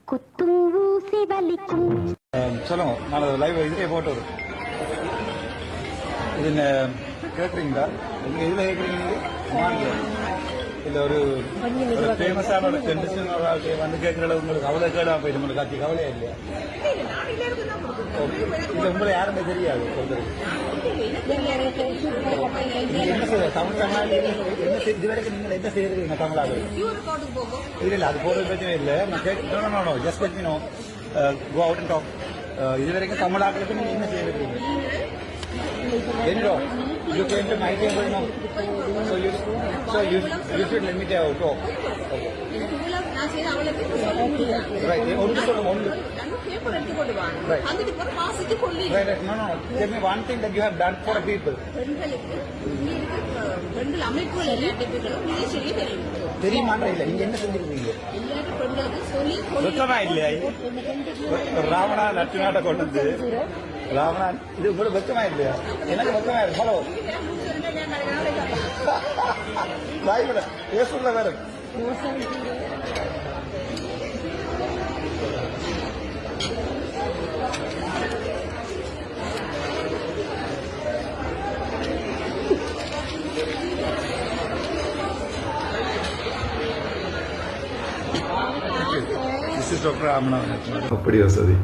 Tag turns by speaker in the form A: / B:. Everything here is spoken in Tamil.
A: குத்தும் ஊசி வலிக்கும்.
B: சொல்லுங்க, நான் லைவ் இதுலேயே போட்டு வரும். இது கேட்குறீங்களா? நீங்கள் இதில் கேட்குறீங்க? இல்லை ஒரு ஃபேமஸான ஒரு டென்னிஷன் வந்து கேட்குற உங்களுக்கு அவ்வளோ கேடாக போயிட்டு உங்களுக்கு காட்சி கவலையா இல்லையா? இல்லை உங்களை யாருமே தெரியாது என்ன செய்ய தமிழ் தமிழ் என்ன இது வரைக்கும் நீங்கள் என்ன செய்யறீங்க தமிழாக? இல்லை இல்லை அது போகிறது பிரச்சனை இல்லை. நான் கேட்கணும் just let me know go out and talk. இது வரைக்கும் தமிழாக்களுக்கு நீங்கள் என்ன செய்யறீங்க? Enro, you came to my table now. So you should let me talk. Okay. Right. Only. Right. Right. No. Tell me one thing that you have done for people. தெரியுமான்ற இல்லை நீங்க என்ன செஞ்சிருக்கீங்க? வெக்கமா இல்லையா? ராவணா நச்சுநாட்டை கொண்டு வந்து ராவணா இது கூட வெக்கமா இல்லையா? எனக்கு வெக்கமா இருக்கு. ஹலோ லைவ்ல பேசுறதுல வேற This is Dr. Amna. How are you, Sadi?